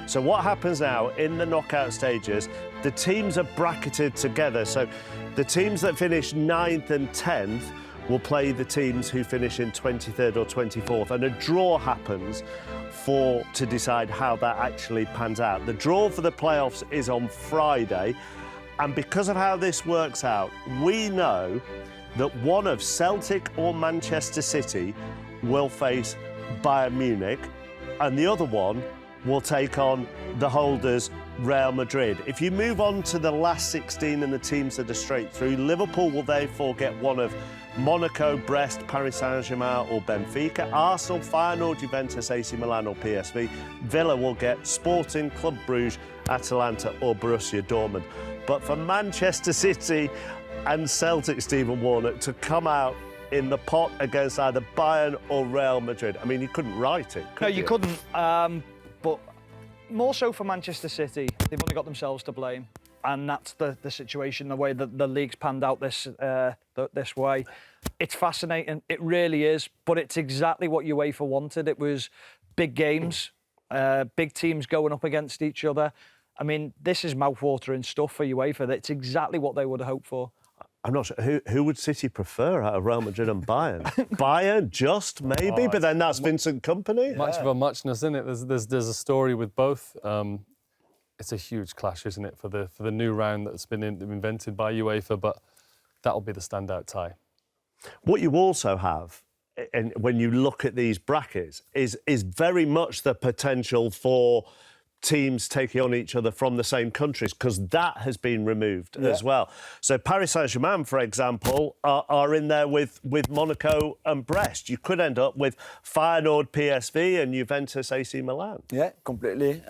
So what happens now in the knockout stages, the teams are bracketed together. So the teams that finish 9th and 10th will play the teams who finish in 23rd or 24th, and a draw happens to decide how that actually pans out. The draw for the playoffs is on Friday, and because of how this works out, we know that one of Celtic or Manchester City will face Bayern Munich, and the other one will take on the holders Real Madrid. If you move on to the last 16 and the teams that are straight through, Liverpool will therefore get one of Monaco, Brest, Paris Saint-Germain or Benfica. Arsenal, Feyenoord, Juventus, AC Milan or PSV. Villa will get Sporting, Club Brugge, Atalanta or Borussia Dortmund. But for Manchester City and Celtic, Stephen Warnock, to come out in the pot against either Bayern or Real Madrid, I mean, you couldn't write it, could you? No, you couldn't. But more so for Manchester City, they've only got themselves to blame. And that's the situation, the way that the league's panned out this way. It's fascinating, it really is, but it's exactly what UEFA wanted. It was big games, big teams going up against each other. I mean, this is mouth-watering stuff for UEFA. That's exactly what they would have hoped for. I'm not sure. Who would City prefer out of Real Madrid and Bayern? Bayern, just maybe, but then that's Vincent Kompany. Much of a muchness, isn't it? There's a story with both. It's a huge clash, isn't it, for the new round that's been invented by UEFA, but that'll be the standout tie. What you also have, and when you look at these brackets, is very much the potential for teams taking on each other from the same countries, because that has been removed as well. So Paris Saint-Germain, for example, are in there with Monaco and Brest. You could end up with Feyenoord, PSV and Juventus, AC Milan. Yeah, completely.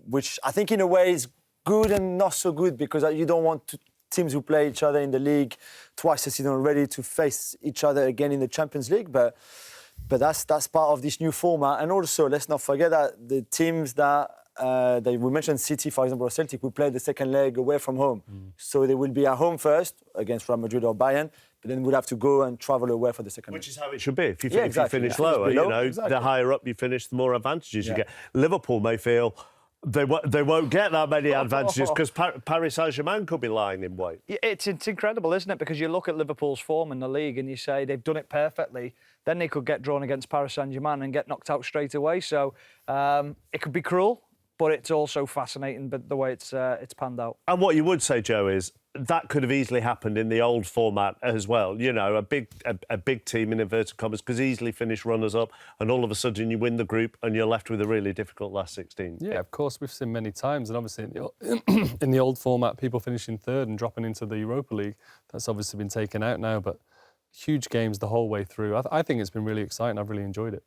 Which I think in a way is good and not so good, because you don't want teams who play each other in the league twice a season already to face each other again in the Champions League. But that's part of this new format. And also, let's not forget that the teams that we mentioned, City, for example, or Celtic, will play the second leg away from home. So they will be at home first against Real Madrid or Bayern, but then we'll have to go and travel away for the second leg. Which is how it should be. If you finish lower, you know, the higher up you finish, the more advantages you get. Liverpool may feel they won't get that many advantages because Paris Saint-Germain could be lying in wait. It's incredible, isn't it? Because you look at Liverpool's form in the league and you say they've done it perfectly. Then they could get drawn against Paris Saint-Germain and get knocked out straight away. So it could be cruel, but it's also fascinating, but the way it's panned out. And what you would say, Joe, is that could have easily happened in the old format as well. You know, a big team, in inverted commas, could easily finish runners-up, and all of a sudden you win the group and you're left with a really difficult last 16. Yeah, of course, we've seen many times, and obviously in the old format, people finishing third and dropping into the Europa League. That's obviously been taken out now, but huge games the whole way through. I think it's been really exciting. I've really enjoyed it.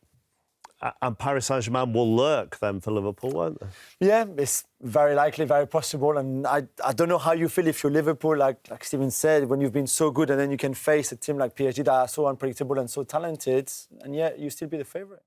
And Paris Saint-Germain will lurk then for Liverpool, won't they? Yeah, it's very likely, very possible. And I don't know how you feel if you're Liverpool, like Stephen said, when you've been so good and then you can face a team like PSG that are so unpredictable and so talented, and yet you still be the favourite.